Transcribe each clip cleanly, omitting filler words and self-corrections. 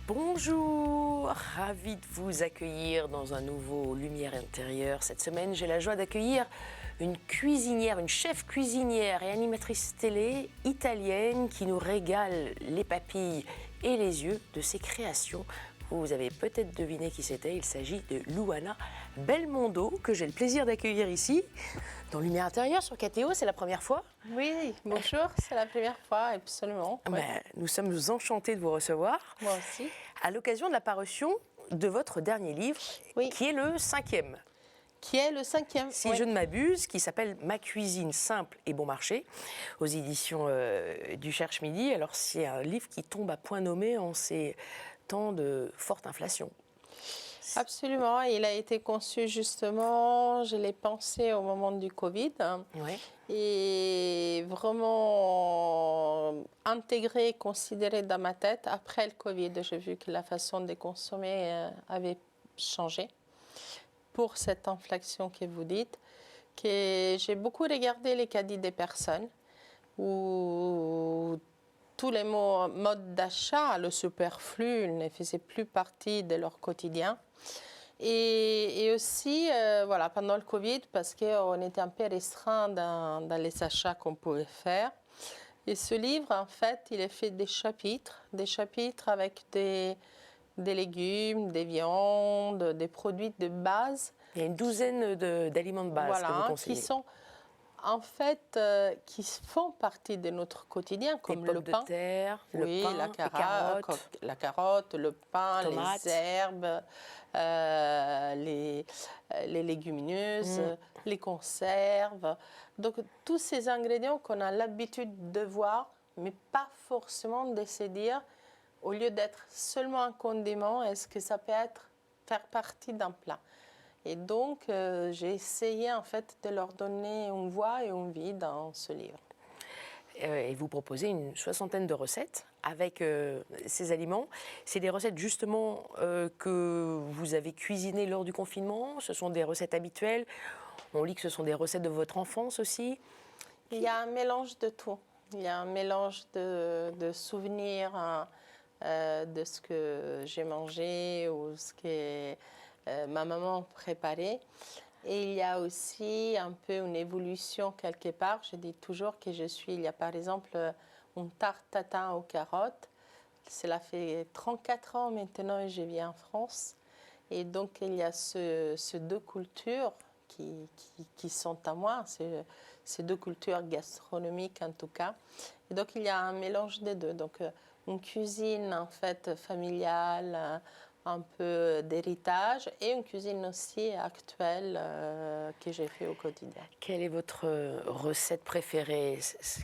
Bonjour, ravi de vous accueillir dans un nouveau Lumière intérieure. Cette semaine, j'ai la joie d'accueillir une cuisinière, une chef cuisinière et animatrice télé italienne qui nous régale les papilles et les yeux de ses créations. Vous avez peut-être deviné qui c'était, il s'agit de Luana Belmondo, que j'ai le plaisir d'accueillir ici, dans Lumière intérieure sur KTO, c'est la première fois. Oui, bonjour, c'est la première fois, absolument. Ouais. Nous sommes enchantés de vous recevoir. Moi aussi. À l'occasion de la parution de votre dernier livre, qui est le 5e. Qui est le 5e. Si je ne m'abuse, qui s'appelle Ma cuisine simple et bon marché, aux éditions du Cherche Midi. Alors c'est un livre qui tombe à point nommé en ces temps de forte inflation. Absolument, il a été conçu justement, je l'ai pensé au moment du Covid, et vraiment intégré, considéré dans ma tête après le Covid. J'ai vu que la façon de consommer avait changé pour cette inflation que vous dites, que j'ai beaucoup regardé les caddies des personnes, où tous les modes d'achat, le superflu, ne faisaient plus partie de leur quotidien. Et aussi, voilà, pendant le Covid, parce qu'on était un peu restreint dans les achats qu'on pouvait faire. Et ce livre, en fait, il est fait des chapitres avec des légumes, des viandes, des produits de base. Il y a une douzaine d'aliments de base que vous conseillez. Qui sont en fait, qui font partie de notre quotidien, comme le pain, de terre, le pain, la carotte, le pain, tomates, les herbes, les légumineuses, les conserves. Donc, tous ces ingrédients qu'on a l'habitude de voir, mais pas forcément de se dire, au lieu d'être seulement un condiment, est-ce que ça peut faire partie d'un plat? Et donc, j'ai essayé en fait de leur donner une voix et une vie dans ce livre. Et vous proposez une soixantaine de recettes avec ces aliments. C'est des recettes justement que vous avez cuisinées lors du confinement. Ce sont des recettes habituelles. On lit que ce sont des recettes de votre enfance aussi. Il y a un mélange de tout. Il y a un mélange de souvenirs de ce que j'ai mangé ou ce que ma maman préparait. Et il y a aussi un peu une évolution quelque part. Je dis toujours que il y a par exemple une tarte tatin aux carottes. Cela fait 34 ans maintenant que je vis en France. Et donc il y a ces deux cultures qui sont à moi, ces deux cultures gastronomiques en tout cas. Et donc il y a un mélange des deux. Donc une cuisine en fait familiale, un peu d'héritage, et une cuisine aussi actuelle que j'ai fait au quotidien. Quelle est votre recette préférée?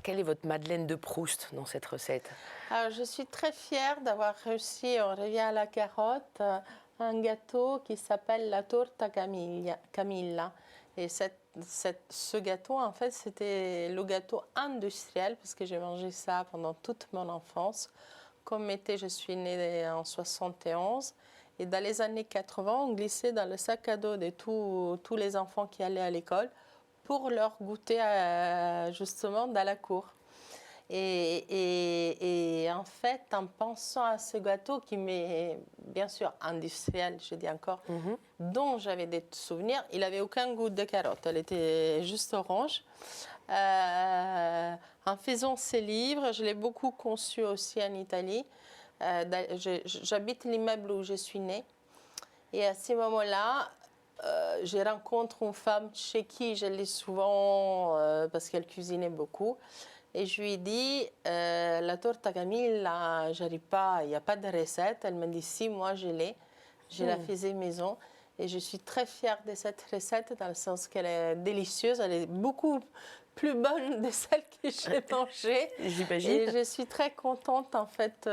Quelle est votre Madeleine de Proust dans cette recette? Alors, je suis très fière d'avoir réussi, on revient à la carotte, un gâteau qui s'appelle la torta Camilla. Et ce gâteau, en fait, c'était le gâteau industriel, parce que j'ai mangé ça pendant toute mon enfance. Comme je suis née en 71, et dans les années 80, on glissait dans le sac à dos de tous les enfants qui allaient à l'école pour leur goûter justement dans la cour. Et en fait, en pensant à ce gâteau qui m'est bien sûr industriel, je dis encore, dont j'avais des souvenirs, il n'avait aucun goût de carotte, elle était juste orange. En faisant ces livres, je l'ai beaucoup conçu aussi en Italie. J'habite l'immeuble où je suis née. Et à ce moment-là, je rencontre une femme chez qui j'allais souvent parce qu'elle cuisinait beaucoup. Et je lui ai dit, la torta Camilla, j'arrive pas, il n'y a pas de recette. Elle m'a dit, si, moi je l'ai. Je la faisais maison. Et je suis très fière de cette recette dans le sens qu'elle est délicieuse. Elle est beaucoup plus bonne de celle que j'ai mangée. J'imagine. Et je suis très contente en fait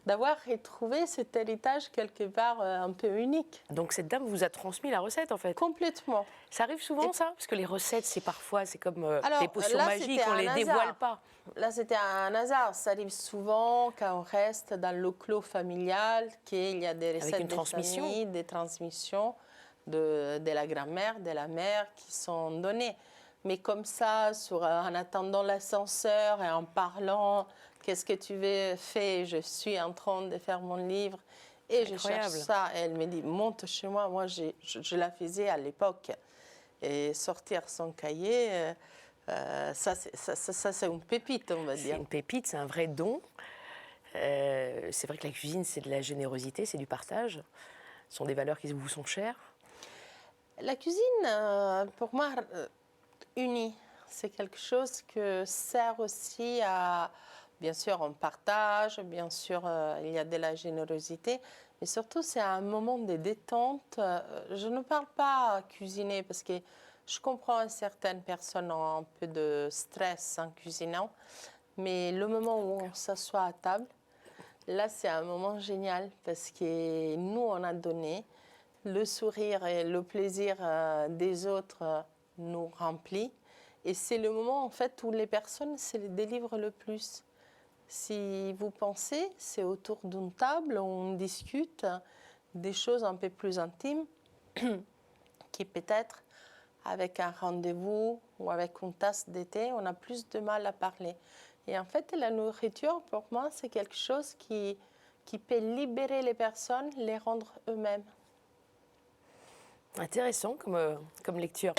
d'avoir retrouvé cet héritage quelque part un peu unique. Donc cette dame vous a transmis la recette en fait? Complètement. Ça arrive souvent ça? Parce que les recettes, c'est comme des potions magiques, on ne les dévoile pas. Là, c'était un hasard. Ça arrive souvent quand on reste dans le clos familial, qu'il y a des recettes des familles, des transmissions de la grand-mère, de la mère qui sont données. Mais comme ça, en attendant l'ascenseur et en parlant, qu'est-ce que tu fais? Je suis en train de faire mon livre et je cherche Incroyable. ça. Et elle me dit, monte chez moi. Moi, je la faisais à l'époque. Et sortir son cahier, ça, c'est une pépite, on va C'est dire. une pépite, c'est un vrai don. C'est vrai que la cuisine, c'est de la générosité, c'est du partage. Ce sont des valeurs qui vous sont chères. La cuisine, pour moi, unit. C'est quelque chose qui sert aussi à... Bien sûr, on partage, bien sûr, il y a de la générosité, mais surtout, c'est un moment de détente. Je ne parle pas cuisiner parce que je comprends que certaines personnes ont un peu de stress en cuisinant, mais le moment où on s'assoit à table, là, c'est un moment génial parce que nous, on a donné le sourire et le plaisir des autres nous remplit. Et c'est le moment, en fait, où les personnes se les délivrent le plus. Si vous pensez, c'est autour d'une table où on discute des choses un peu plus intimes qui peut-être, avec un rendez-vous ou avec une tasse de thé, on a plus de mal à parler. Et en fait, la nourriture, pour moi, c'est quelque chose qui peut libérer les personnes, les rendre eux-mêmes. Intéressant comme lecture.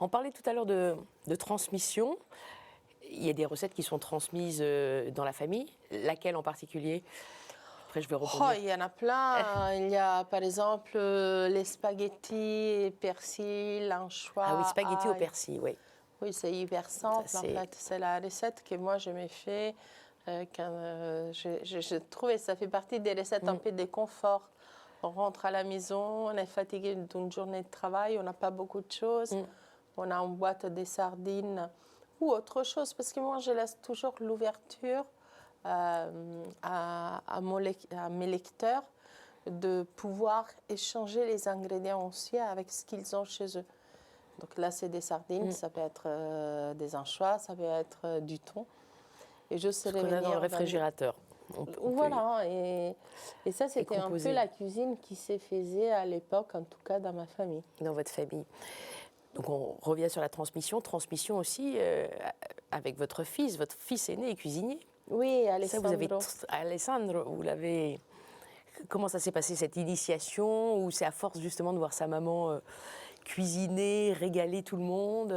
On parlait tout à l'heure de transmission. Il y a des recettes qui sont transmises dans la famille. Laquelle en particulier? Après, je vais rebondir. Il y en a plein. Il y a par exemple les spaghettis, persil, anchois. Ah oui, spaghetti au ail. persil, oui. Oui, c'est hyper simple Ça, en fait. C'est la recette que moi je me fais. Je trouvais que ça fait partie des recettes un peu de confort. On rentre à la maison, on est fatigué d'une journée de travail, on n'a pas beaucoup de choses. On a une boîte de sardines ou autre chose. Parce que moi, je laisse toujours l'ouverture à mes lecteurs de pouvoir échanger les ingrédients aussi avec ce qu'ils ont chez eux. Donc là, c'est des sardines, ça peut être des anchois, ça peut être du thon. Et je sais Ce qu'on a dans le réfrigérateur. Voilà, et ça, c'était un peu la cuisine qui se faisait à l'époque, en tout cas dans ma famille. Dans votre famille. Donc on revient sur la transmission. Transmission aussi avec votre fils. Votre fils aîné est cuisinier. Oui, Alessandro. Alessandro, vous l'avez... Comment ça s'est passé, cette initiation? Ou c'est à force justement de voir sa maman cuisiner, régaler tout le monde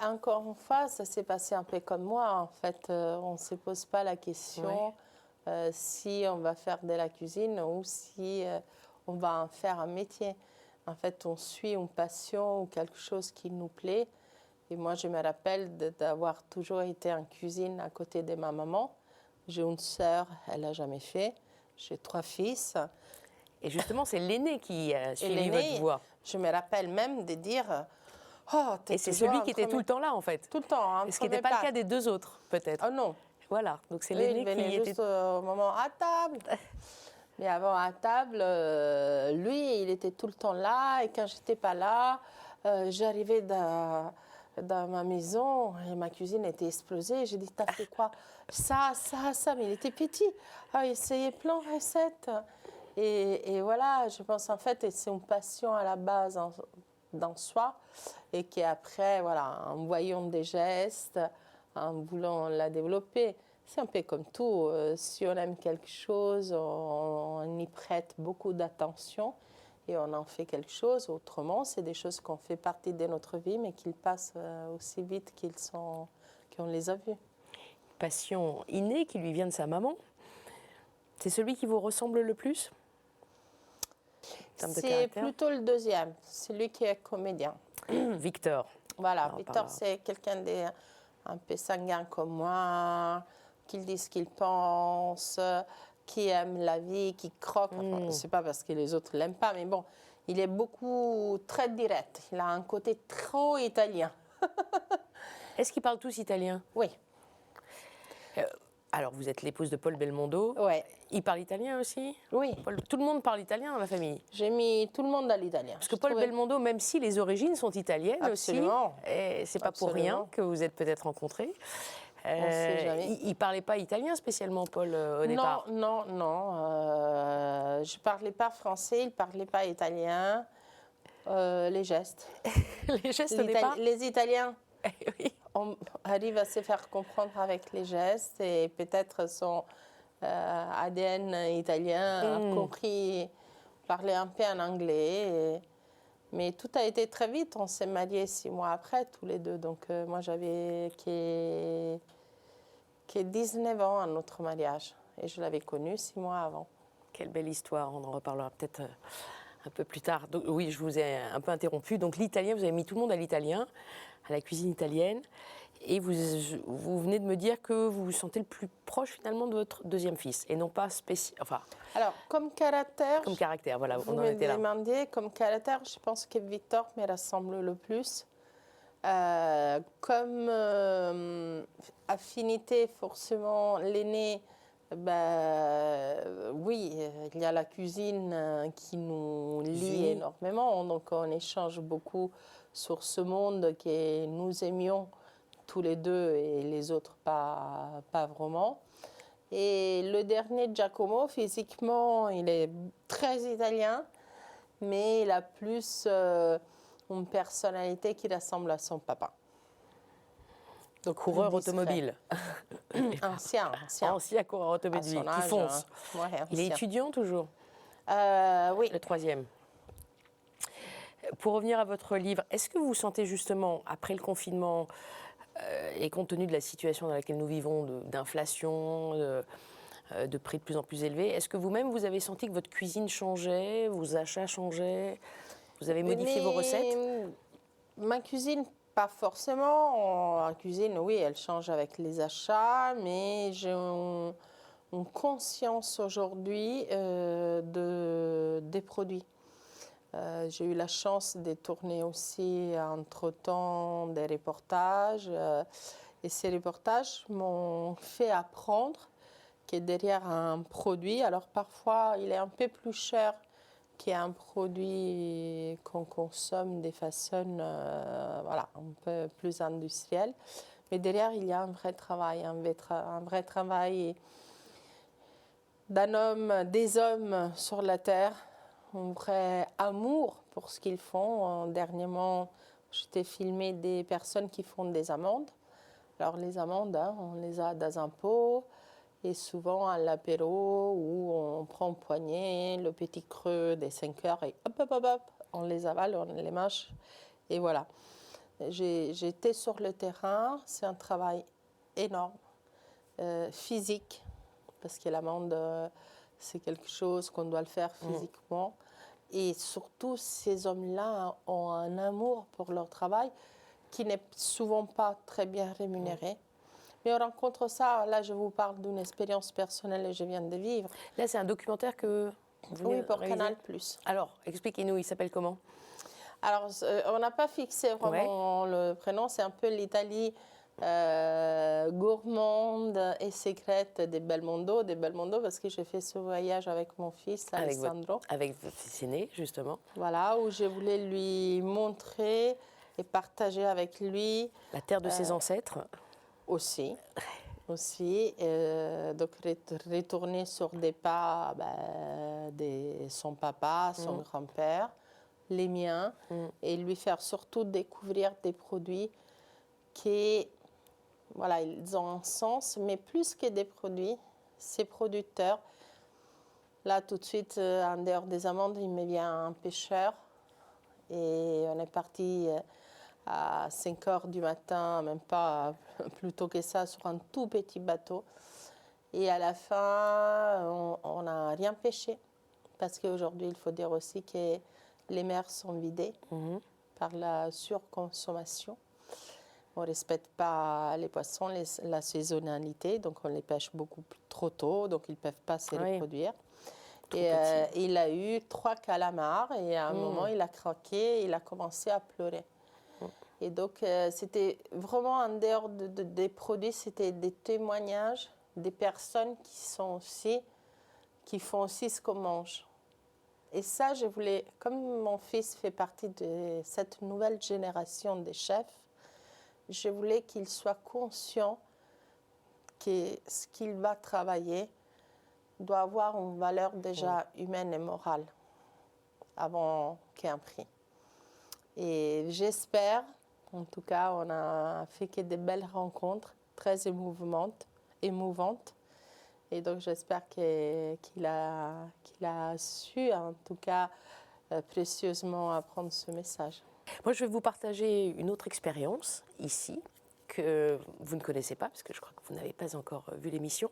Encore une fois, ça s'est passé un peu comme moi. En fait, on ne se pose pas la question si on va faire de la cuisine ou si on va en faire un métier. En fait, on suit une passion ou quelque chose qui nous plaît. Et moi, je me rappelle d'avoir toujours été en cuisine à côté de ma maman. J'ai une sœur, elle n'a jamais fait. J'ai 3 fils. Et justement, c'est l'aîné qui a suivi votre voie. Je me rappelle même de dire... Oh, et c'est celui qui était tout le temps là, en fait. Tout le temps. Hein, ce qui n'était pas le cas des 2 autres, peut-être. Oh non. Voilà, donc c'est l'aîné qui était... juste au moment à table. Mais avant, à table, lui, il était tout le temps là. Et quand je n'étais pas là, j'arrivais dans ma maison et ma cuisine était explosée. J'ai dit, t'as fait quoi? Ça. Mais il était petit. Ah, il essayait plein de recettes. Et voilà, je pense en fait, c'est une passion à la base dans soi. Et qu'après, voilà, en voyant des gestes, en voulant la développer, c'est un peu comme tout. Si on aime quelque chose, on y prête beaucoup d'attention et on en fait quelque chose. Autrement, c'est des choses qu'on fait partie de notre vie, mais qu'ils passent aussi vite qu'on les a vues. Passion innée qui lui vient de sa maman. C'est celui qui vous ressemble le plus? C'est plutôt le deuxième, celui qui est comédien. Victor. Voilà, Victor, c'est quelqu'un un peu sanguin comme moi, qui dit ce qu'il pense, qui aime la vie, qui croque. Enfin, c'est pas parce que les autres l'aiment pas, mais bon, il est très direct. Il a un côté trop italien. Est-ce qu'ils parlent tous italien? Oui. Alors, vous êtes l'épouse de Paul Belmondo. Oui. Il parle italien aussi? Oui. Tout le monde parle italien dans la famille? J'ai mis tout le monde à l'italien. Parce que Paul Belmondo, même si les origines sont italiennes Absolument. aussi, et c'est pas pour rien que vous êtes peut-être rencontrés. On sait jamais. Il parlait pas italien spécialement, Paul, au départ? Non. Je parlais pas français, il parlait pas italien. Les gestes. Les gestes au départ? Les Italiens. Oui. On arrive à se faire comprendre avec les gestes et peut-être son ADN italien a compris parler un peu en anglais. Mais tout a été très vite. On s'est mariés 6 mois après, tous les deux. Donc moi, j'avais qui 19 ans à notre mariage. Et je l'avais connu 6 mois avant. Quelle belle histoire, on en reparlera peut-être un peu plus tard. Donc, oui, je vous ai un peu interrompu. Donc l'italien, vous avez mis tout le monde à l'italien, à la cuisine italienne. Et vous venez de me dire que vous vous sentez le plus proche finalement de votre deuxième fils et non pas spécial. Enfin, Alors, comme caractère, voilà, vous on en me était là. demandez, comme caractère, je pense que Victor me ressemble le plus. Comme affinité, forcément, l'aîné, oui, il y a la cuisine qui nous lie énormément. Donc, on échange beaucoup sur ce monde que nous aimions tous les deux et les autres pas vraiment. Et le dernier, Giacomo, physiquement, il est très italien, mais il a plus une personnalité qui ressemble à son papa. Donc coureur automobile. Ancien. Ancien coureur automobile qui fonce. Ouais, il est étudiant toujours. Oui. Le troisième. Pour revenir à votre livre, est-ce que vous sentez justement, après le confinement, et compte tenu de la situation dans laquelle nous vivons, d'inflation, de prix de plus en plus élevés, est-ce que vous-même, vous avez senti que votre cuisine changeait, vos achats changeaient, vous avez modifié vos recettes? Ma cuisine, pas forcément. La cuisine, oui, elle change avec les achats, mais j'ai une conscience aujourd'hui des produits. J'ai eu la chance de tourner aussi entre-temps des reportages. Et ces reportages m'ont fait apprendre que derrière un produit, alors parfois il est un peu plus cher qu'un produit qu'on consomme de façon voilà, un peu plus industrielle. Mais derrière, il y a un vrai travail, un vrai travail d'un homme, des hommes sur la terre, un vrai amour pour ce qu'ils font. Dernièrement, j'étais filmé des personnes qui font des amandes. Alors les amandes, hein, on les a dans un pot et souvent à l'apéro où on prend une poignée, le petit creux des 5 heures et hop, hop, hop, hop, on les avale, on les mâche et voilà. J'étais sur le terrain, c'est un travail énorme, physique, parce que l'amande, c'est quelque chose qu'on doit le faire physiquement. Et surtout, ces hommes-là ont un amour pour leur travail qui n'est souvent pas très bien rémunéré. Mais on rencontre ça, là je vous parle d'une expérience personnelle que je viens de vivre. Là, c'est un documentaire que vous venez Oui, pour réaliser. Canal+. Alors, expliquez-nous, il s'appelle comment? Alors, on n'a pas fixé vraiment le prénom, c'est un peu l'Italie gourmande et secrète des Belmondo, parce que j'ai fait ce voyage avec mon fils, Alessandro. Avec votre fils aîné, justement. Voilà, où je voulais lui montrer et partager avec lui. La terre de ses ancêtres. Aussi. Donc retourner sur des pas de son papa, son grand-père, les miens, et lui faire surtout découvrir des produits qui, voilà, ils ont un sens, mais plus que des produits, ces producteurs. Là, tout de suite, en dehors des amandes, il me vient un pêcheur, et on est parti à 5 heures du matin, même pas plus tôt que ça, sur un tout petit bateau. Et à la fin, on n'a rien pêché. Parce qu'aujourd'hui, il faut dire aussi que les mers sont vidées par la surconsommation. On ne respecte pas les poissons, la saisonnalité, donc on les pêche beaucoup trop tôt, donc ils ne peuvent pas se reproduire. Et il a eu 3 calamars et à un moment, il a craqué, il a commencé à pleurer. Et donc, c'était vraiment en dehors des produits, c'était des témoignages des personnes qui font aussi ce qu'on mange. Et ça, je voulais, comme mon fils fait partie de cette nouvelle génération de chefs, je voulais qu'il soit conscient que ce qu'il va travailler doit avoir une valeur déjà humaine et morale avant qu'un prix. Et j'espère, En tout cas, on a fait que de belles rencontres, très émouvantes. Et donc, j'espère qu'il a su, en tout cas, précieusement apprendre ce message. Moi, je vais vous partager une autre expérience ici que vous ne connaissez pas, parce que je crois que vous n'avez pas encore vu l'émission.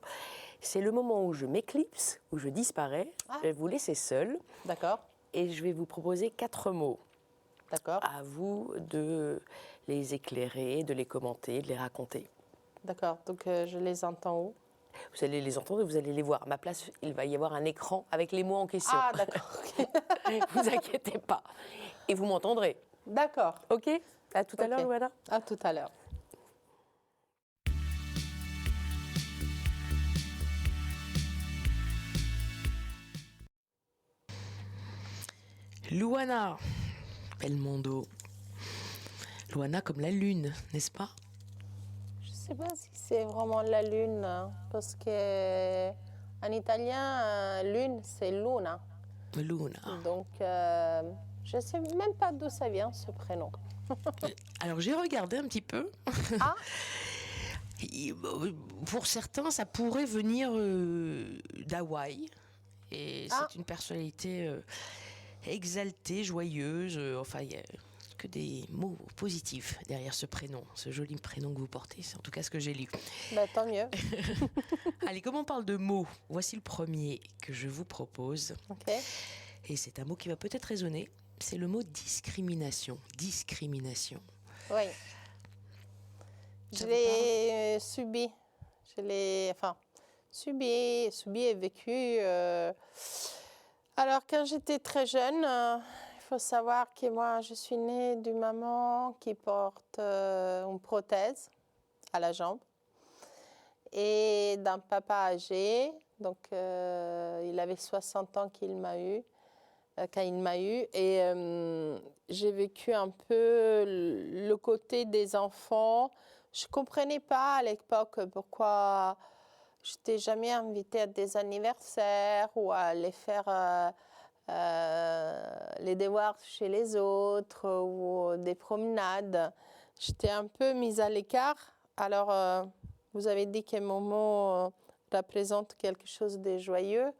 C'est le moment où je m'éclipse, où je disparais. Je vais vous laisser seul. D'accord. Et je vais vous proposer 4 mots. D'accord. À vous de les éclairer, de les commenter, de les raconter. D'accord. Donc, je les entends où? Vous allez les entendre et vous allez les voir. À ma place, il va y avoir un écran avec les mots en question. Ah, d'accord. Vous inquiétez pas. Et vous m'entendrez. D'accord. OK? À tout à l'heure, Louana. À tout à l'heure. Louana, Belmondo. Louana comme la lune, n'est-ce pas? Je ne sais pas si c'est vraiment la lune, hein, parce que en italien, lune, c'est luna. Luna. Donc, je ne sais même pas d'où ça vient, ce prénom. Alors, j'ai regardé un petit peu. Ah, Pour certains, ça pourrait venir d'Hawaï. Et c'est une personnalité exaltée, joyeuse. Enfin, il n'y a que des mots positifs derrière ce prénom, ce joli prénom que vous portez. C'est en tout cas ce que j'ai lu. bah, tant mieux. Allez, comme on parle de mots, voici le premier que je vous propose. Ok. Et c'est un mot qui va peut-être résonner. C'est le mot discrimination. Discrimination. Oui. Je l'ai subi. Je l'ai, subi et vécu. Alors, quand j'étais très jeune, il faut savoir que moi, je suis née d'une maman qui porte une prothèse à la jambe et d'un papa âgé. Donc, il avait 60 ans quand il m'a eu. Et j'ai vécu un peu le côté des enfants. Je ne comprenais pas à l'époque pourquoi je n'étais jamais invitée à des anniversaires ou à aller faire les devoirs chez les autres ou des promenades. J'étais un peu mise à l'écart. Alors, vous avez dit que mon mot représente quelque chose de joyeux.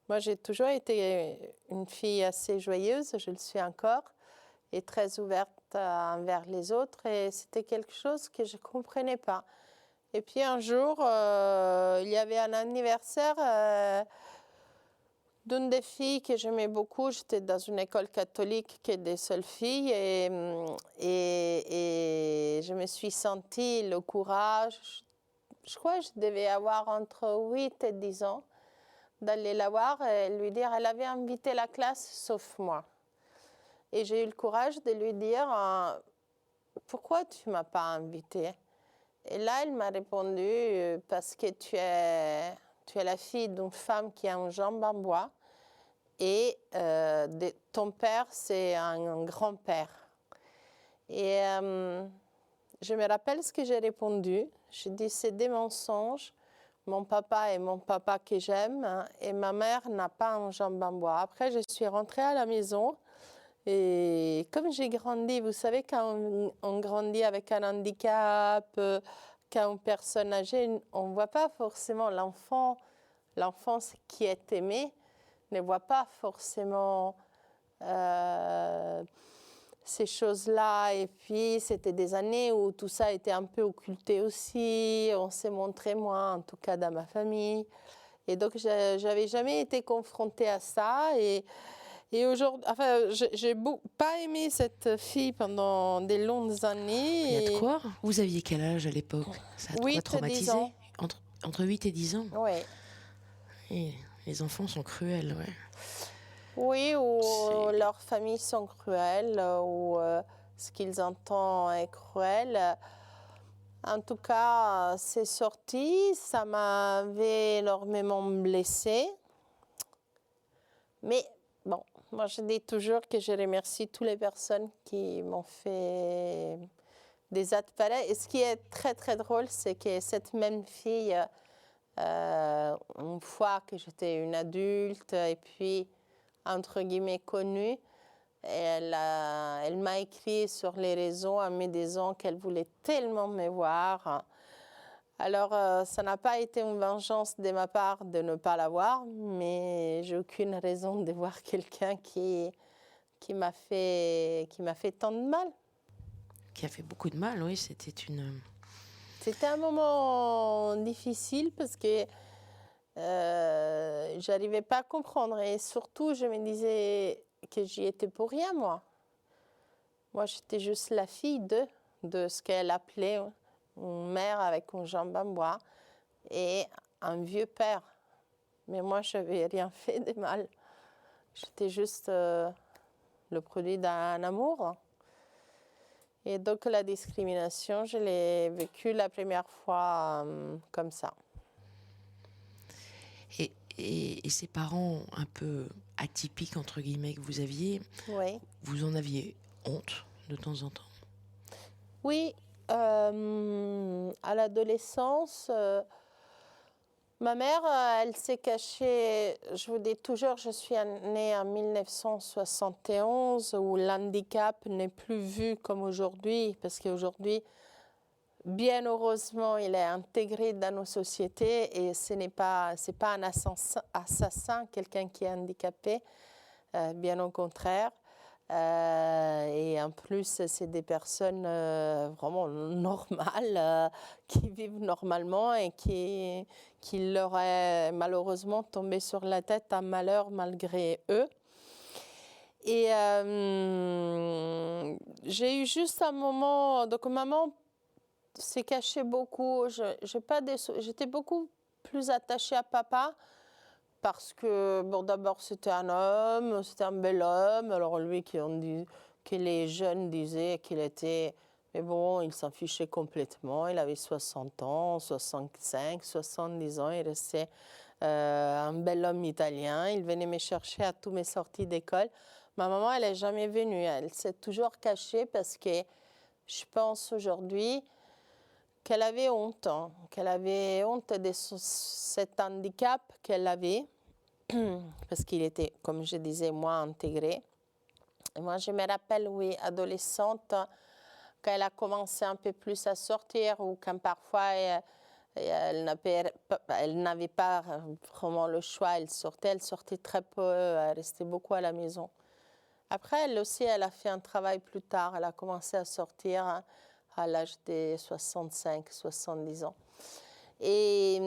Moi, j'ai toujours été une fille assez joyeuse, je le suis encore, et très ouverte envers les autres. Et c'était quelque chose que je ne comprenais pas. Et puis un jour, il y avait un anniversaire d'une des filles que j'aimais beaucoup. J'étais dans une école catholique qui est des seules filles. Et je me suis sentie le courage. Je crois que je devais avoir entre 8 et 10 ans, d'aller la voir et lui dire, elle avait invité la classe sauf moi. Et j'ai eu le courage de lui dire, pourquoi tu ne m'as pas invitée? Et là, elle m'a répondu, parce que tu es la fille d'une femme qui a une jambe en bois et ton père, c'est un grand-père. Et je me rappelle ce que j'ai répondu. J'ai dit, c'est des mensonges. Mon papa est mon papa que j'aime, hein, et ma mère n'a pas une jambe en bois. Après, je suis rentrée à la maison et comme j'ai grandi, vous savez, quand on grandit avec un handicap, quand une personne âgée, on ne voit pas forcément l'enfant qui est aimé, ne voit pas forcément ces choses-là. Et puis, c'était des années où tout ça était un peu occulté aussi. On s'est montré moins, en tout cas dans ma famille. Et donc, je n'avais jamais été confrontée à ça. Et aujourd'hui, j'ai pas aimé cette fille pendant des longues années. Il y a de quoi? Vous aviez quel âge à l'époque? Ça a de quoi traumatiser? Entre 8 et 10 ans? Oui. Et les enfants sont cruels, ouais. Oui, ou leurs familles sont cruelles, ou ce qu'ils entendent est cruel. En tout cas, c'est sorti, ça m'avait énormément blessée. Mais bon, moi je dis toujours que je remercie toutes les personnes qui m'ont fait des actes pareils. Et ce qui est très très drôle, c'est que cette même fille, une fois que j'étais une adulte et puis entre guillemets connue, Et elle m'a écrit sur les réseaux en me disant qu'elle voulait tellement me voir. Alors, ça n'a pas été une vengeance de ma part de ne pas la voir, mais j'ai aucune raison de voir quelqu'un qui m'a fait tant de mal. Qui a fait beaucoup de mal, oui, c'était une... C'était un moment difficile parce que j'arrivais pas à comprendre et surtout je me disais que j'y étais pour rien, moi. Moi, j'étais juste la fille de ce qu'elle appelait une mère avec une jambe en bois et un vieux père. Mais moi, je n'avais rien fait de mal. J'étais juste le produit d'un amour. Et donc, la discrimination, je l'ai vécue la première fois comme ça. Et ces parents un peu atypiques, entre guillemets, que vous aviez, Oui. vous en aviez honte de temps en temps? Oui, à l'adolescence, ma mère, elle s'est cachée, je vous dis toujours, je suis née en 1971 où l'handicap n'est plus vu comme aujourd'hui, parce qu'aujourd'hui, bien heureusement, il est intégré dans nos sociétés et c'est pas un assassin, quelqu'un qui est handicapé, bien au contraire. Et en plus, c'est des personnes vraiment normales, qui vivent normalement et qui leur est malheureusement tombé sur la tête un malheur malgré eux. Et j'ai eu juste un moment, donc maman s'est cachée beaucoup, j'étais beaucoup plus attachée à papa. Parce que, bon, d'abord, c'était un homme, c'était un bel homme. Alors, lui, que les jeunes disaient qu'il était... Mais bon, il s'en fichait complètement. Il avait 60 ans, 65, 70 ans. Il restait un bel homme italien. Il venait me chercher à toutes mes sorties d'école. Ma maman, elle n'est jamais venue. Elle s'est toujours cachée parce que je pense aujourd'hui qu'elle avait honte, qu'elle avait honte de cet handicap qu'elle avait, parce qu'il était, comme je disais, moins intégré. Et moi, je me rappelle, oui, adolescente, quand elle a commencé un peu plus à sortir, ou quand parfois elle n'avait pas vraiment le choix, elle sortait très peu, elle restait beaucoup à la maison. Après, elle aussi, elle a fait un travail plus tard, elle a commencé à sortir à l'âge de 65, 70 ans. Et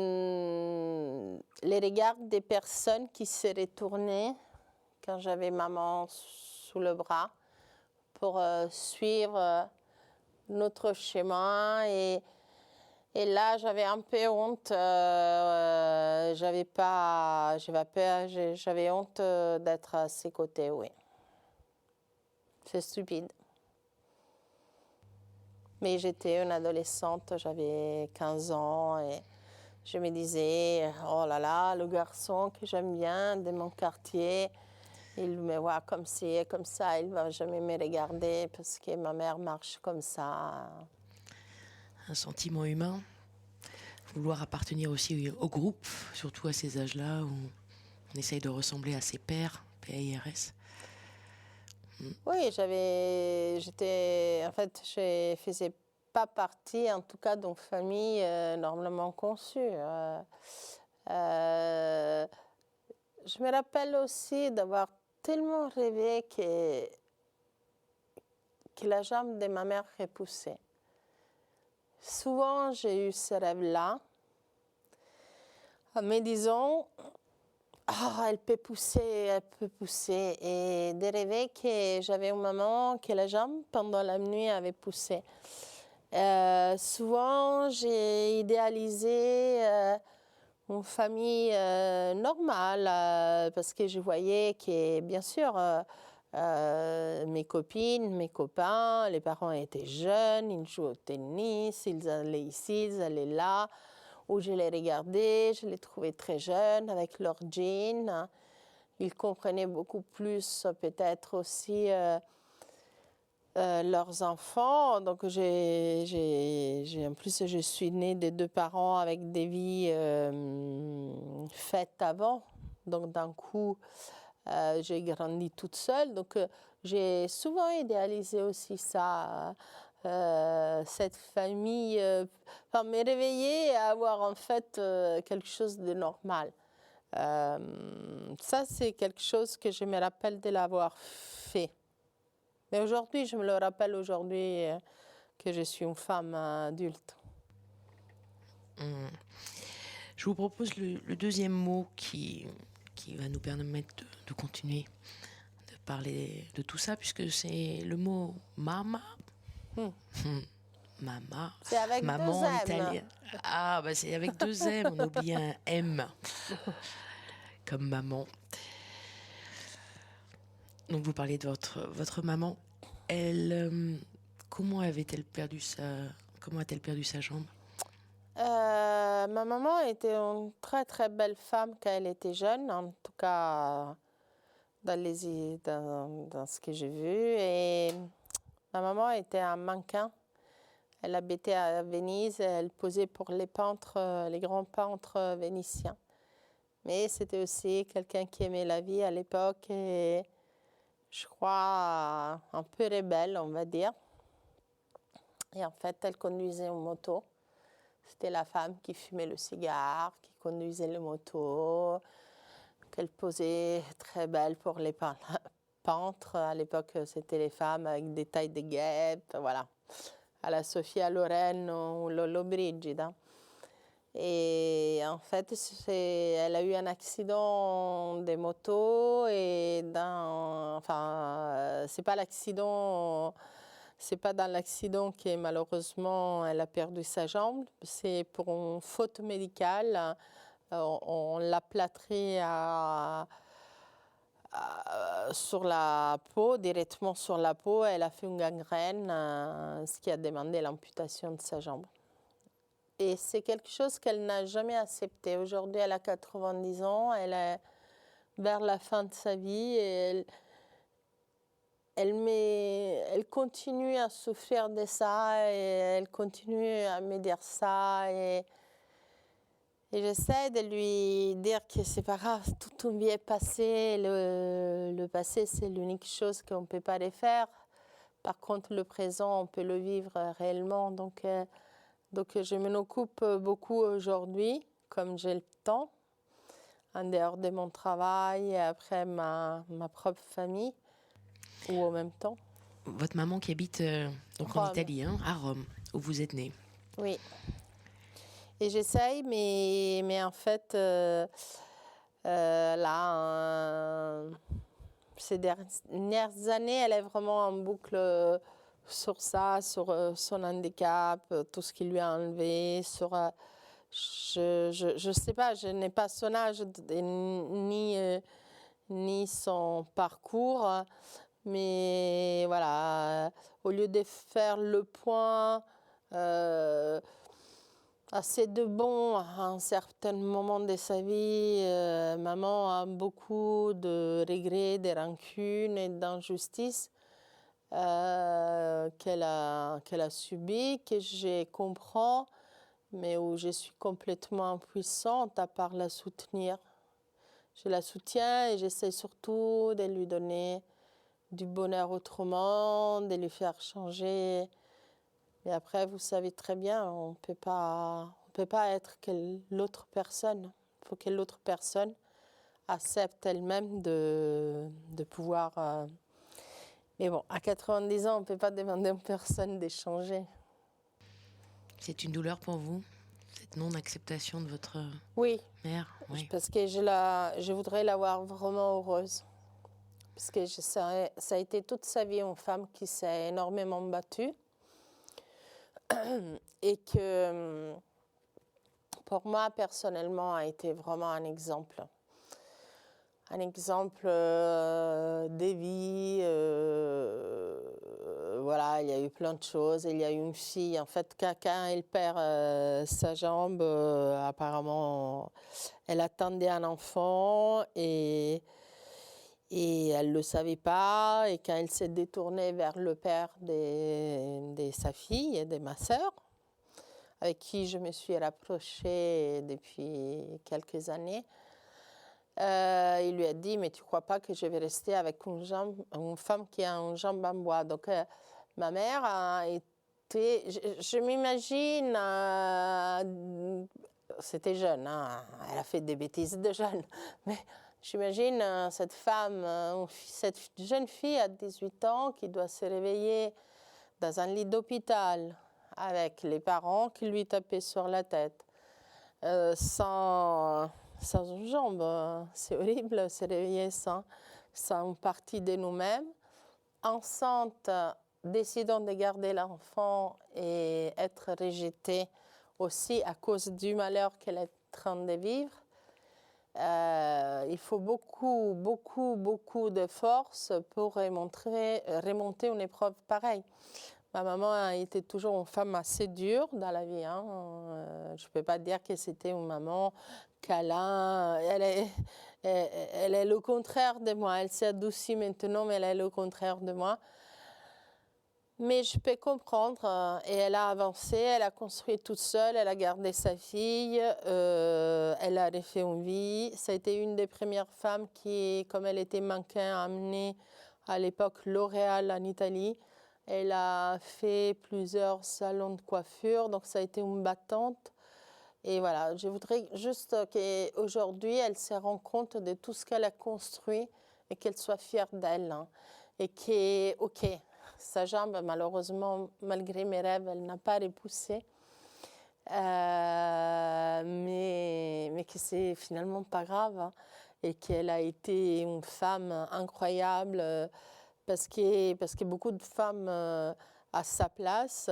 les regards des personnes qui se retournaient quand j'avais maman sous le bras pour suivre notre chemin. Et là, j'avais un peu honte. J'avais honte d'être à ses côtés, oui. C'est stupide. Mais j'étais une adolescente, j'avais 15 ans et je me disais, oh là là, le garçon que j'aime bien de mon quartier, il me voit comme ci et comme ça, il ne va jamais me regarder parce que ma mère marche comme ça. Un sentiment humain, vouloir appartenir aussi au groupe, surtout à ces âges-là où on essaye de ressembler à ses pairs, PAIRS. Oui, je faisais pas partie, en tout cas, d'une famille normalement conçue. Je me rappelle aussi d'avoir tellement rêvé que la jambe de ma mère repoussait. Souvent, j'ai eu ce rêve-là, en me disant... Ah, elle peut pousser. Et de rêver que j'avais une maman que la jambe, pendant la nuit, avait poussé. Souvent, j'ai idéalisé une famille normale parce que je voyais que, bien sûr, mes copines, mes copains, les parents étaient jeunes, ils jouaient au tennis, ils allaient ici, ils allaient là. Où je les regardais, je les trouvais très jeunes avec leurs jeans. Ils comprenaient beaucoup plus peut-être aussi leurs enfants. Donc en plus, je suis née de deux parents avec des vies faites avant. Donc d'un coup, J'ai grandi toute seule, donc j'ai souvent idéalisé aussi ça, cette famille, enfin, me réveiller et avoir en fait quelque chose de normal. Ça, c'est quelque chose que je me rappelle de l'avoir fait. Mais aujourd'hui, je me le rappelle aujourd'hui que je suis une femme adulte. Je vous propose le deuxième mot qui va nous permettre de continuer de parler de tout ça, puisque c'est le mot mama. Mama. C'est avec Maman deux en M. italien. Ah, bah c'est avec deux M, on oublie un M. Comme maman. Donc vous parlez de votre maman. Elle, comment a-t-elle perdu sa jambe? Ma maman était une très très belle femme quand elle était jeune, en tout cas dans ce que j'ai vu. Et ma maman était un mannequin. Elle habitait à Venise, elle posait pour les peintres, les grands peintres vénitiens. Mais c'était aussi quelqu'un qui aimait la vie à l'époque et je crois un peu rebelle, on va dire. Et en fait, elle conduisait une moto. C'était la femme qui fumait le cigare, qui conduisait la moto, qu'elle posait très belle pour les peintres. À l'époque, c'était les femmes avec des tailles de guêpes, voilà. À la Sofia Loren ou Lollo Brigida. Et en fait, elle a eu un accident de moto et c'est pas l'accident. C'est pas dans l'accident que malheureusement elle a perdu sa jambe, c'est pour une faute médicale. On l'a plâtrée sur la peau, directement sur la peau. Elle a fait une gangrène, ce qui a demandé l'amputation de sa jambe. Et c'est quelque chose qu'elle n'a jamais accepté. Aujourd'hui, elle a 90 ans, elle est vers la fin de sa vie et elle continue à souffrir de ça et elle continue à me dire ça. Et j'essaie de lui dire que c'est pas grave, toute une vie est passée. Le passé, c'est l'unique chose qu'on ne peut pas refaire. Par contre, le présent, on peut le vivre réellement. Donc je m'en occupe beaucoup aujourd'hui, comme j'ai le temps, en dehors de mon travail et après ma propre famille, ou en même temps. Votre maman qui habite donc en Italie, hein, à Rome, où vous êtes née. Oui. Et j'essaye, mais en fait, ces dernières années, elle est vraiment en boucle sur ça, sur son handicap, tout ce qui lui a enlevé, je sais pas, je n'ai pas son âge ni son parcours, mais voilà, au lieu de faire le point assez de bon à un certain moment de sa vie, maman a beaucoup de regrets, de rancunes et d'injustices qu'elle a subies, que je comprends, mais où je suis complètement impuissante à part la soutenir. Je la soutiens et j'essaie surtout de lui donner du bonheur autrement, de lui faire changer. Mais après, vous savez très bien, on ne peut pas être que l'autre personne. Il faut que l'autre personne accepte elle-même de pouvoir... Mais bon, à 90 ans, on ne peut pas demander à une personne de changer. C'est une douleur pour vous, cette non-acceptation de votre mère? Oui, parce que je voudrais la voir vraiment heureuse. Parce que ça a été toute sa vie une femme qui s'est énormément battue. Et que pour moi personnellement a été vraiment un exemple de vie. Voilà, il y a eu plein de choses. Il y a eu une fille, en fait, quand elle perd sa jambe, apparemment elle attendait un enfant et elle ne le savait pas. Et quand elle s'est détournée vers le père de sa fille et de ma sœur, avec qui je me suis rapprochée depuis quelques années, Il lui a dit, mais tu ne crois pas que je vais rester avec une femme qui a une jambe en bois. Donc, ma mère a été... Je m'imagine... c'était jeune, hein, elle a fait des bêtises de jeune. Mais j'imagine cette femme, cette jeune fille à 18 ans qui doit se réveiller dans un lit d'hôpital avec les parents qui lui tapaient sur la tête, sans une jambe. C'est horrible, se réveiller sans une partie de nous-mêmes. Enceinte, décidant de garder l'enfant et être rejetée aussi à cause du malheur qu'elle est en train de vivre. Il faut beaucoup de force pour remonter une épreuve pareille. Ma maman a été toujours une femme assez dure dans la vie. Hein. Je ne peux pas dire que c'était une maman câlin. Elle est le contraire de moi. Elle s'est adoucie maintenant, mais elle est le contraire de moi. Mais je peux comprendre. Et elle a avancé, elle a construit toute seule, elle a gardé sa fille, elle a refait une vie. Ça a été une des premières femmes qui, comme elle était mannequin, a amené à l'époque L'Oréal en Italie. Elle a fait plusieurs salons de coiffure, donc ça a été une battante. Et voilà, je voudrais juste qu'aujourd'hui, elle se rende compte de tout ce qu'elle a construit et qu'elle soit fière d'elle. Hein. Et que, ok, sa jambe, malheureusement, malgré mes rêves, elle n'a pas repoussé. Mais que c'est finalement pas grave. Hein. Et qu'elle a été une femme incroyable. Parce que beaucoup de femmes à sa place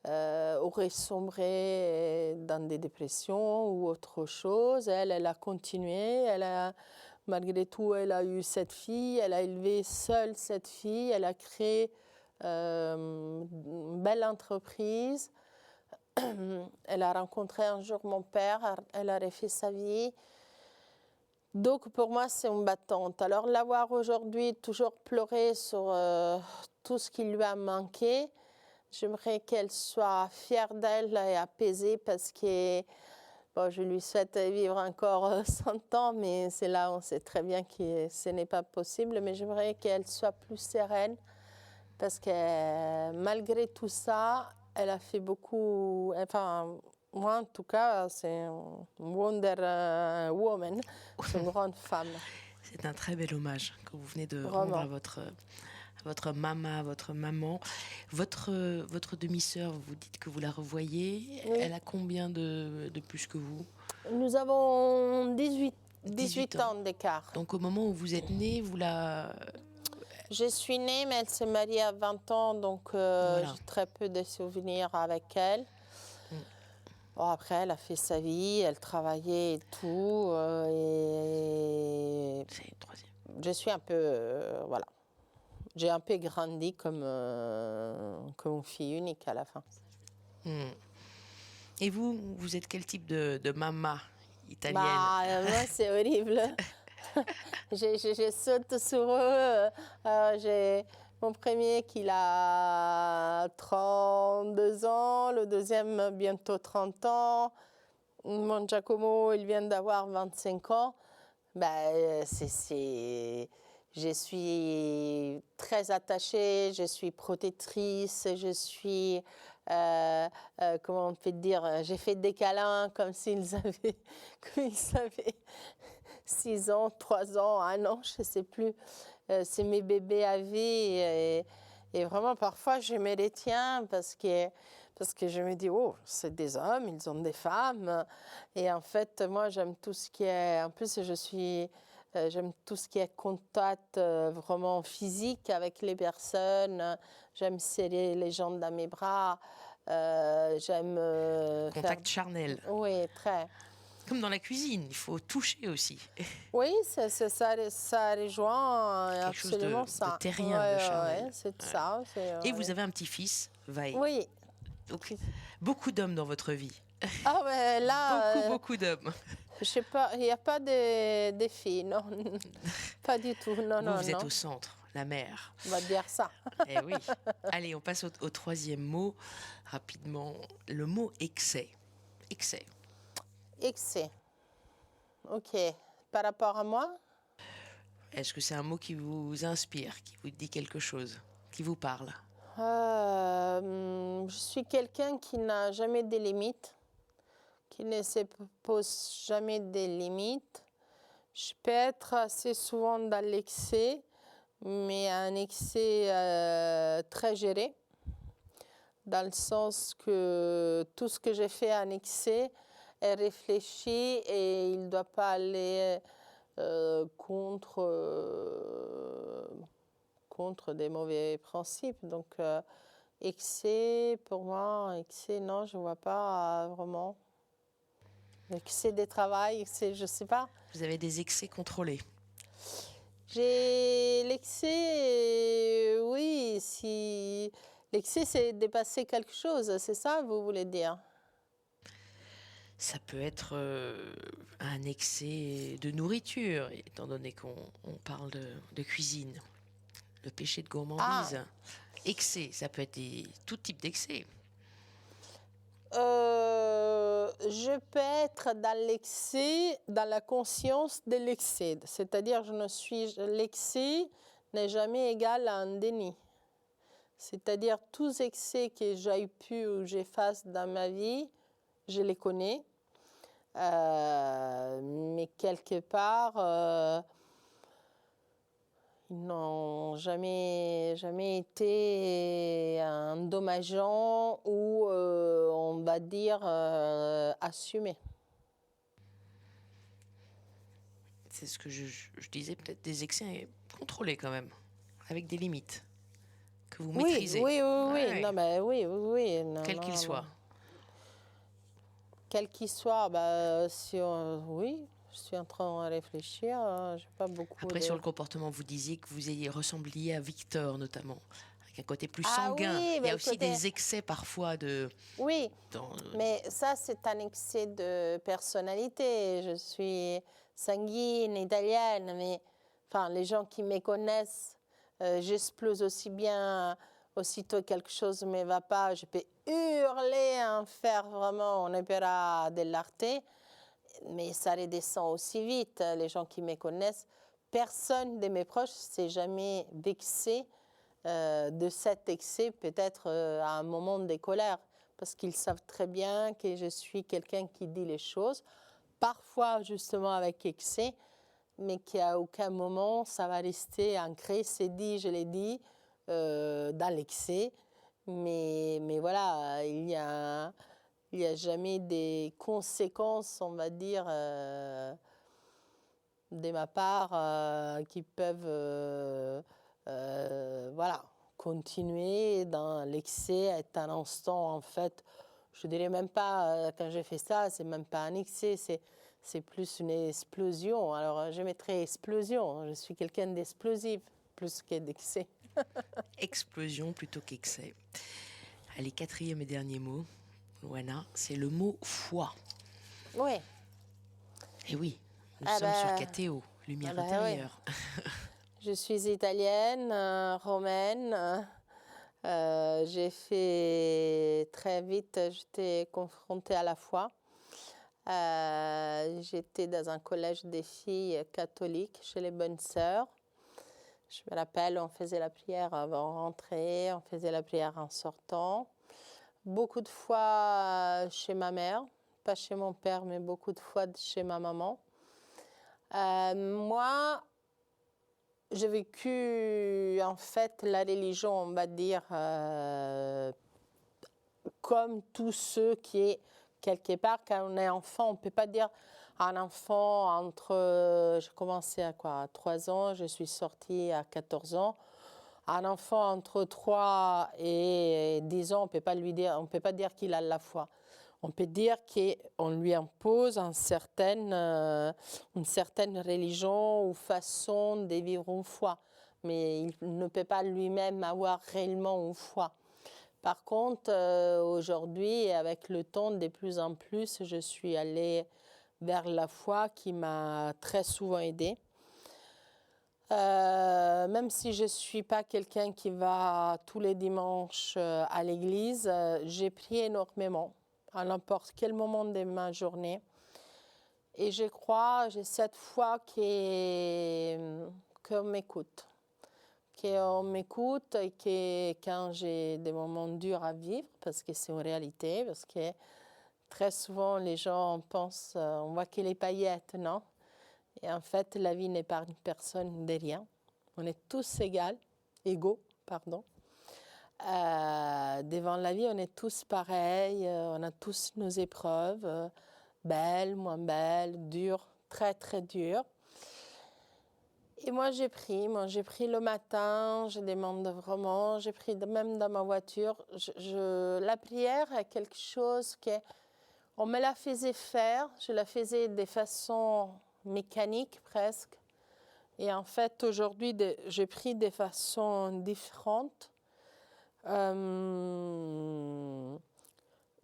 auraient sombré dans des dépressions ou autre chose. Elle a continué. Malgré tout, elle a eu cette fille. Elle a élevé seule cette fille. Elle a créé une belle entreprise. Elle a rencontré un jour mon père. Elle a refait sa vie. Donc pour moi, c'est une battante. Alors la voir aujourd'hui toujours pleurer sur tout ce qui lui a manqué, j'aimerais qu'elle soit fière d'elle et apaisée parce que bon, je lui souhaite vivre encore 100 ans, mais c'est là où on sait très bien que ce n'est pas possible. Mais j'aimerais qu'elle soit plus sereine parce que malgré tout ça, elle a fait beaucoup... Enfin, moi, en tout cas, c'est une Wonder Woman, c'est une grande femme. C'est un très bel hommage que vous venez de rendre à votre maman. Votre demi-sœur, vous dites que vous la revoyez. Oui. Elle a combien de plus que vous? Nous avons 18 ans d'écart. Donc au moment où vous êtes née, vous la... Je suis née, mais elle s'est mariée à 20 ans, donc voilà. J'ai très peu de souvenirs avec elle. Bon, après, elle a fait sa vie, elle travaillait et tout. Et c'est une troisième. Je suis un peu... voilà. J'ai un peu grandi comme une fille unique à la fin. Et vous êtes quel type de maman italienne? Moi, c'est horrible. je saute sur eux. J'ai mon premier qui a 32 ans, le deuxième bientôt 30 ans. Mon Giacomo, il vient d'avoir 25 ans. Je suis très attachée, je suis protectrice, je suis, comment on peut dire, j'ai fait des câlins comme s'ils avaient 6 ans, 3 ans, 1 an, je ne sais plus. C'est mes bébés à vie et vraiment parfois je me retiens parce que je me dis, oh, c'est des hommes, ils ont des femmes. Et en fait, moi, j'aime tout ce qui est... En plus, j'aime tout ce qui est contact vraiment physique avec les personnes. J'aime serrer les gens dans mes bras. J'aime... Contact charnel. Oui, très. Comme dans la cuisine, il faut toucher aussi. Oui, ça rejoint absolument ça. De terrien, de charnel. Ouais, c'est ça. Et vous avez un petit-fils, Vai. Oui. Donc, beaucoup d'hommes dans votre vie. Ah ouais, là... Beaucoup d'hommes. Je sais pas, il n'y a pas de filles, non. Pas du tout, non. Vous êtes au centre, la mère. On va dire ça. Eh oui. Allez, on passe au troisième mot, rapidement. Le mot excès. Excès. Excès. Ok. Par rapport à moi, Est-ce que c'est un mot qui vous inspire, qui vous dit quelque chose, qui vous parle? je suis quelqu'un qui n'a jamais de limites, qui ne se pose jamais des limites. Je peux être assez souvent dans l'excès, mais un excès très géré, dans le sens que tout ce que j'ai fait en excès est réfléchi et il ne doit pas aller contre des mauvais principes. Donc, excès, pour moi, excès, non, je ne vois pas vraiment. Excès de travail, excès, je ne sais pas. Vous avez des excès contrôlés. J'ai l'excès, oui, si l'excès c'est dépasser quelque chose, c'est ça vous voulez dire? Ça peut être un excès de nourriture, étant donné qu'on parle de cuisine. Le péché de gourmandise. Excès, ça peut être tout type d'excès. Je peux être dans l'excès, dans la conscience de l'excès. C'est-à-dire, l'excès n'est jamais égal à un déni. C'est-à-dire, tous les excès que j'ai pu ou j'ai fasse dans ma vie, je les connais. Mais quelque part, ils n'ont jamais été endommageants ou, on va dire, assumés. C'est ce que je disais, peut-être des excès contrôlés quand même, avec des limites, que vous maîtrisez. Oui. Ouais. Non, mais oui. Non, Quel qu'il soit. Quel qu'il soit, oui, je suis en train de réfléchir. J'ai pas beaucoup. Après, sur le comportement, vous disiez que vous ressembliez à Victor, notamment, avec un côté plus Ah sanguin. oui, Il y a aussi des excès parfois de. Oui, mais ça, c'est un excès de personnalité. Je suis sanguine, italienne, mais enfin, les gens qui me connaissent, j'explose aussi bien. Aussitôt quelque chose ne me va pas, je peux hurler, en faire vraiment un opéra dell'arte, mais ça redescend aussi vite. Les gens qui me connaissent, personne de mes proches s'est jamais vexé de cet excès, peut-être à un moment de colère, parce qu'ils savent très bien que je suis quelqu'un qui dit les choses, parfois justement avec excès, mais qu'à aucun moment ça va rester ancré, c'est dit, je l'ai dit, dans l'excès. Mais voilà, il n'y a jamais des conséquences, on va dire, de ma part, qui peuvent voilà, continuer dans l'excès, être un instant, en fait, je dirais même pas, quand j'ai fait ça, c'est même pas un excès, c'est plus une explosion. Alors, je mettrais explosion, je suis quelqu'un d'explosif, plus que d'excès. Explosion plutôt qu'excès. Allez, quatrième et dernier mot, Louana, c'est le mot foi. Oui. Et oui, nous sommes sur KTO, lumière intérieure. Oui. Je suis italienne, romaine. J'ai fait très vite, j'étais confrontée à la foi. J'étais dans un collège des filles catholiques chez les Bonnes Sœurs. Je me rappelle, on faisait la prière avant de rentrer, on faisait la prière en sortant. Beaucoup de fois chez ma mère, pas chez mon père, mais beaucoup de fois chez ma maman. Moi, j'ai vécu en fait la religion, on va dire, comme tous ceux qui, quelque part, quand on est enfant, on ne peut pas dire un enfant entre, j'ai commencé à 3 ans, je suis sortie à 14 ans. Un enfant entre 3 et 10 ans, on ne peut pas dire qu'il a la foi. On peut dire qu'on lui impose une certaine religion ou façon de vivre une foi. Mais il ne peut pas lui-même avoir réellement une foi. Par contre, aujourd'hui, avec le temps, de plus en plus, je suis allée vers la foi qui m'a très souvent aidée. Même si je ne suis pas quelqu'un qui va tous les dimanches à l'église, j'ai prié énormément à n'importe quel moment de ma journée. Et je crois, j'ai cette foi qu'on m'écoute. Qu'on m'écoute et que quand j'ai des moments durs à vivre, parce que c'est une réalité, parce que très souvent les gens pensent, on voit que les paillettes, non? Et en fait, la vie n'épargne personne de rien. On est tous égaux, pardon. Devant la vie, on est tous pareils, on a tous nos épreuves, belles, moins belles, dures, très très dures. Et moi j'ai pris le matin, je demande vraiment, j'ai pris même dans ma voiture. La prière est quelque chose on me la faisait faire, je la faisais de façon mécanique presque. Et en fait aujourd'hui j'ai pris de façon différente.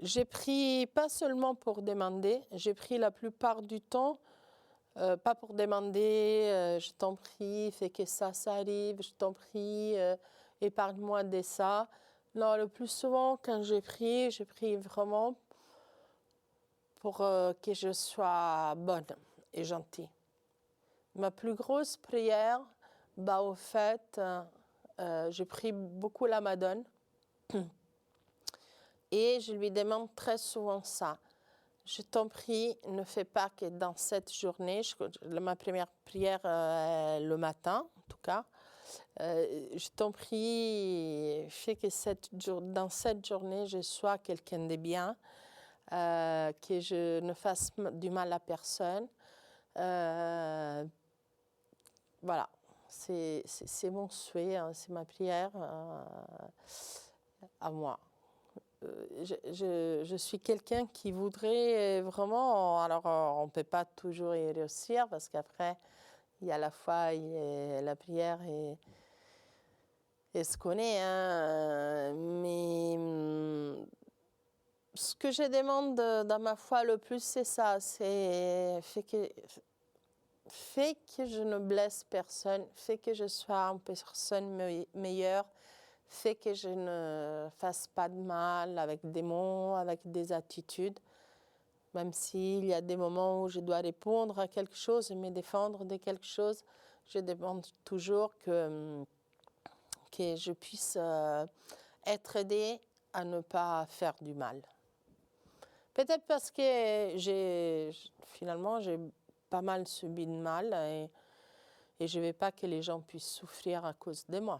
J'ai pris pas seulement pour demander, j'ai pris la plupart du temps, pas pour demander, je t'en prie, fais que ça arrive, je t'en prie, épargne-moi de ça. Non, le plus souvent, quand j'ai pris vraiment pour que je sois bonne et gentille. Ma plus grosse prière, au fait, je prie beaucoup la Madone. Et je lui demande très souvent ça. Je t'en prie, ne fais pas que dans cette journée, ma première prière le matin en tout cas, je t'en prie, fais que dans cette journée, je sois quelqu'un de bien, que je ne fasse du mal à personne. Voilà, c'est mon souhait, hein, c'est ma prière à moi. Je suis quelqu'un qui voudrait vraiment, alors on ne peut pas toujours y réussir parce qu'après, il y a la foi et la prière et ce qu'on est, hein, mais ce que je demande dans ma foi le plus, c'est ça, c'est fait que je ne blesse personne, fait que je sois une personne meilleure, fait que je ne fasse pas de mal avec des mots, avec des attitudes, même s'il y a des moments où je dois répondre à quelque chose et me défendre de quelque chose, je demande toujours que je puisse être aidée à ne pas faire du mal. Peut-être parce que finalement j'ai pas mal subi de mal et je ne veux pas que les gens puissent souffrir à cause de moi.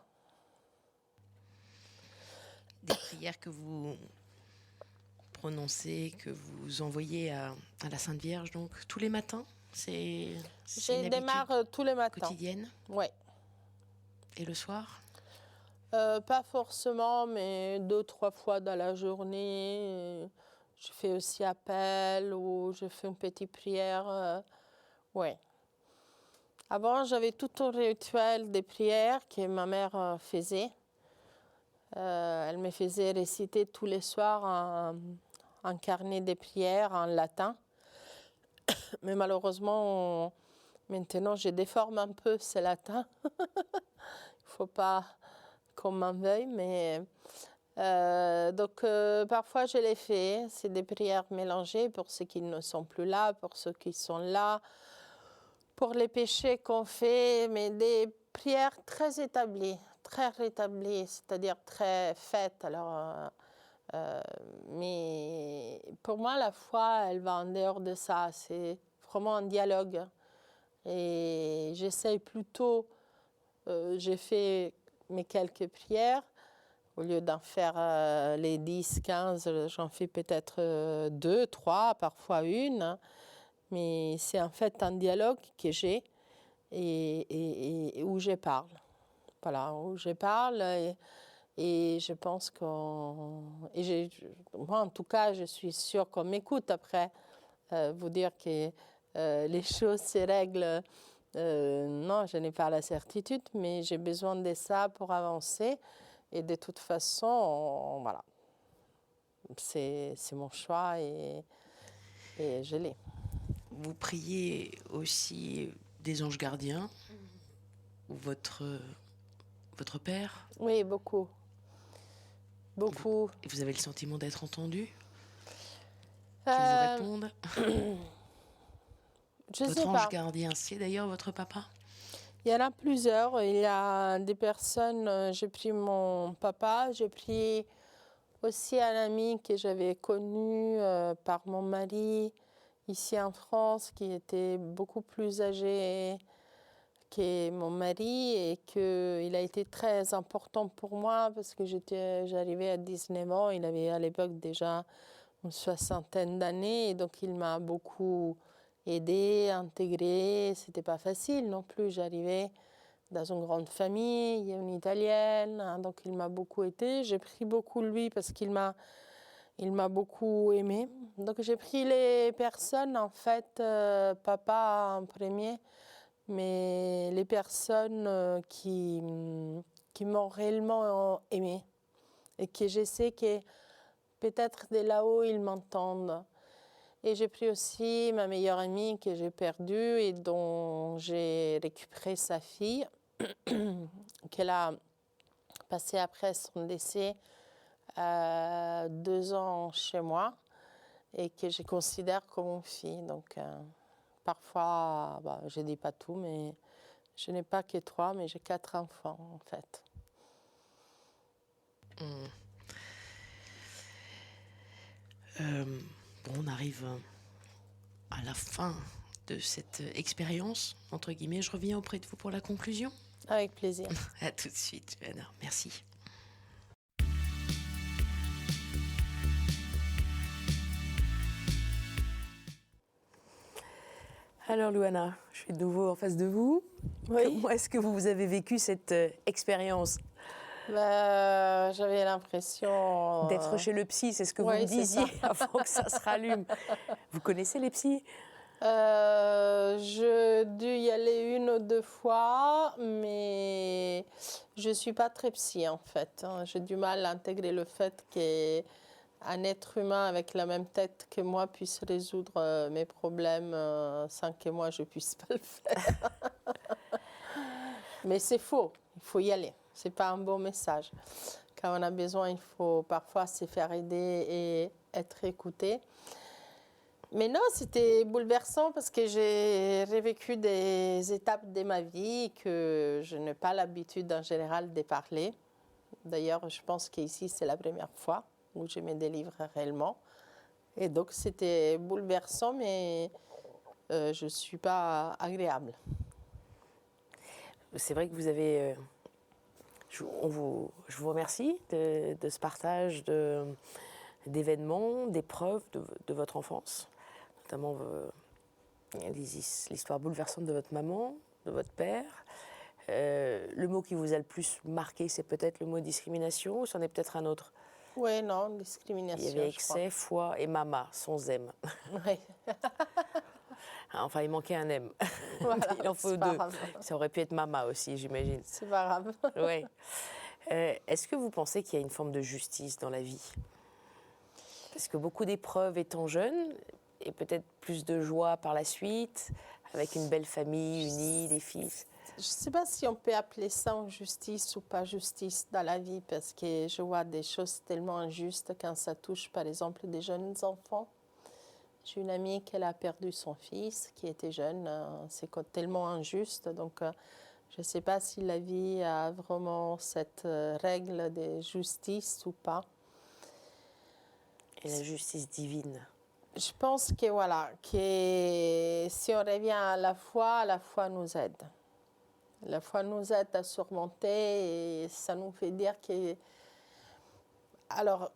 Des prières que vous prononcez, que vous envoyez à la Sainte Vierge, donc tous les matins, c'est une démarre tous les matins. Quotidienne. Oui. Et le soir? Pas forcément, mais 2-3 fois dans la journée. Je fais aussi appel ou je fais une petite prière. Oui. Avant, j'avais tout un rituel de prière que ma mère faisait. Elle me faisait réciter tous les soirs un carnet de prières en latin. Mais malheureusement, maintenant, je déforme un peu ce latin. Il ne faut pas qu'on m'en veuille, mais... donc, parfois, je les fais. C'est des prières mélangées pour ceux qui ne sont plus là, pour ceux qui sont là, pour les péchés qu'on fait, mais des prières très établies, c'est-à-dire très faites. Alors, mais pour moi, la foi, elle va en dehors de ça. C'est vraiment un dialogue. Et j'essaye plutôt, j'ai fait mes quelques prières, au lieu d'en faire les 10, 15, j'en fais peut-être 2, 3, parfois une. Hein. Mais c'est en fait un dialogue que j'ai et où je parle. Voilà, où je parle et je pense moi, en tout cas, je suis sûre qu'on m'écoute après. Vous dire que les choses se règlent, non, je n'ai pas la certitude, mais j'ai besoin de ça pour avancer. Et de toute façon, voilà, c'est mon choix et je l'ai. Vous priez aussi des anges gardiens ou votre père? Oui, beaucoup. Beaucoup. Vous avez le sentiment d'être entendu? Qu'ils vous répondent? Je Votre sais ange pas. gardien, c'est d'ailleurs votre papa? Il y en a plusieurs. Il y a des personnes, j'ai pris mon papa, j'ai pris aussi un ami que j'avais connu par mon mari ici en France, qui était beaucoup plus âgé que mon mari et qu'il a été très important pour moi parce que j'arrivais à 19 ans, il avait à l'époque déjà une soixantaine d'années et donc il m'a beaucoup aidé, intégré. C'était pas facile non plus, j'arrivais dans une grande famille, une italienne, hein, donc il m'a beaucoup aidé. J'ai pris beaucoup lui parce il m'a beaucoup aimé. Donc j'ai pris les personnes, en fait, papa en premier, mais les personnes qui m'ont réellement aimé et que je sais que peut-être de là-haut ils m'entendent. Et j'ai pris aussi ma meilleure amie que j'ai perdue et dont j'ai récupéré sa fille, qu'elle a passé après son décès 2 ans chez moi et que je considère comme une fille. Donc parfois, je ne dis pas tout, mais je n'ai pas que 3, mais j'ai 4 enfants en fait. On arrive à la fin de cette expérience, entre guillemets. Je reviens auprès de vous pour la conclusion. Avec plaisir. À tout de suite, Johanna. Merci. Alors, Louana, je suis de nouveau en face de vous. Oui. Comment est-ce que vous avez vécu cette expérience J'avais l'impression... d'être chez le psy? C'est ce que vous Oui, me c'est ça. disiez avant que ça se rallume. Vous connaissez les psys? J'ai dû y aller 1 ou 2 fois, mais je ne suis pas très psy en fait, hein. J'ai du mal à intégrer le fait qu'un être humain avec la même tête que moi puisse résoudre mes problèmes sans que moi je puisse pas le faire. Mais c'est faux, il faut y aller. C'est pas un bon message. Quand on a besoin, il faut parfois se faire aider et être écouté. Mais non, c'était bouleversant parce que j'ai revécu des étapes de ma vie que je n'ai pas l'habitude en général de parler. D'ailleurs, je pense qu'ici, c'est la première fois où je me délivre réellement. Et donc, c'était bouleversant, mais je ne suis pas agréable. C'est vrai que vous avez... je vous remercie de ce partage d'événements, d'épreuves de votre enfance, notamment l'histoire bouleversante de votre maman, de votre père. Le mot qui vous a le plus marqué, c'est peut-être le mot discrimination, ou c'en est peut-être un autre? Oui, non, discrimination. Il y avait excès, foi et mama, sans M. Oui. Enfin, il manquait un M. Voilà, Il en faut c'est pas 2. grave. Ça aurait pu être mama aussi, j'imagine. C'est pas grave. Oui. Est-ce que vous pensez qu'il y a une forme de justice dans la vie? Parce que beaucoup d'épreuves étant jeune, et peut-être plus de joie par la suite, avec une belle famille unie, des fils. Je ne sais pas si on peut appeler ça une justice ou pas justice dans la vie, parce que je vois des choses tellement injustes quand ça touche, par exemple, des jeunes enfants. J'ai une amie qui a perdu son fils, qui était jeune. C'est tellement injuste. Donc, je ne sais pas si la vie a vraiment cette règle de justice ou pas. Et la justice divine. Je pense que voilà, que si on revient à la foi nous aide. La foi nous aide à surmonter et ça nous fait dire que... Alors,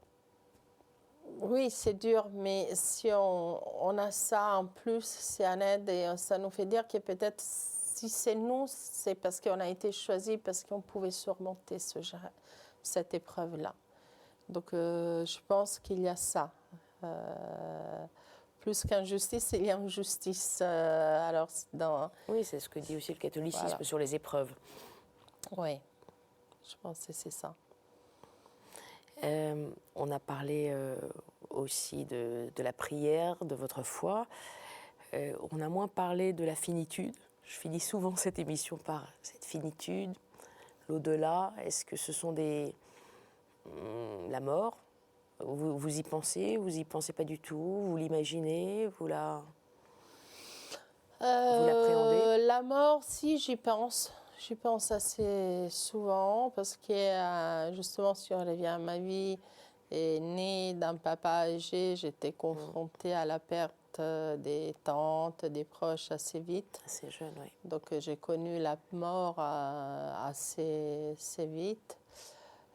oui, c'est dur, mais si on a ça en plus, c'est un aide et ça nous fait dire que peut-être si c'est nous, c'est parce qu'on a été choisi, parce qu'on pouvait surmonter cette épreuve-là. Donc, je pense qu'il y a ça. Plus qu'injustice, il y a injustice. Oui, c'est ce que dit aussi le catholicisme Voilà. sur les épreuves. Oui, je pense que c'est ça. On a parlé aussi de la prière, de votre foi. On a moins parlé de la finitude. Je finis souvent cette émission par cette finitude, l'au-delà. Est-ce que ce sont la mort? Vous y pensez? Vous y pensez pas du tout? Vous l'imaginez? Vous l'appréhendez? La mort, si, j'y pense. J'y pense assez souvent parce que, justement, si on revient à ma vie, et née d'un papa âgé, j'étais confrontée à la perte des tantes, des proches assez vite. Assez jeune, oui. Donc j'ai connu la mort assez vite.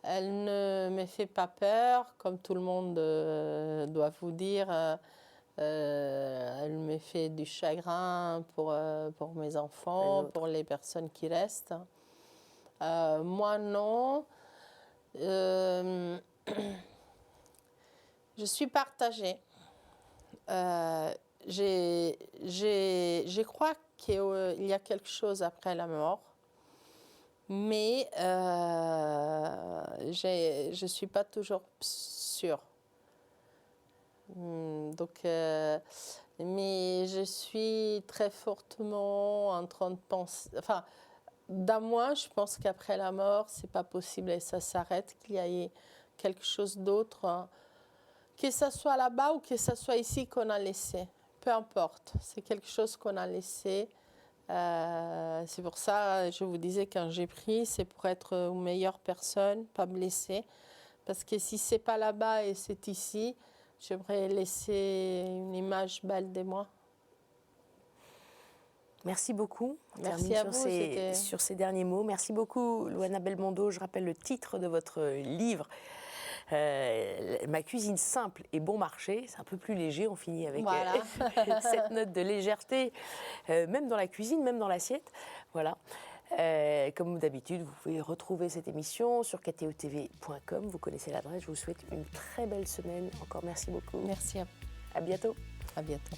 Elle ne me fait pas peur, comme tout le monde doit vous dire. Elle me fait du chagrin pour mes enfants, pour les personnes qui restent. Moi, non. Je suis partagée. Je crois qu'il y a quelque chose après la mort, mais je ne suis pas toujours sûre. Donc, mais je suis très fortement en train de penser. Enfin, dans moi, je pense qu'après la mort, c'est pas possible et ça s'arrête, qu'il y ait quelque chose d'autre, hein, que ce soit là-bas ou que ce soit ici qu'on a laissé. Peu importe, c'est quelque chose qu'on a laissé. C'est pour ça, je vous disais, quand j'ai pris, c'est pour être une meilleure personne, pas blessée. Parce que si c'est pas là-bas et c'est ici, j'aimerais laisser une image belle de moi. Merci beaucoup. On Merci termine à vous. sur ces derniers mots. Merci beaucoup, Luana Belmondo. Je rappelle le titre de votre livre. Ma cuisine simple et bon marché, c'est un peu plus léger, on finit avec voilà. cette note de légèreté, même dans la cuisine, même dans l'assiette. Voilà. Comme d'habitude, vous pouvez retrouver cette émission sur kteotv.com. Vous connaissez l'adresse. Je vous souhaite une très belle semaine. Encore merci beaucoup. Merci à vous. À bientôt. À bientôt.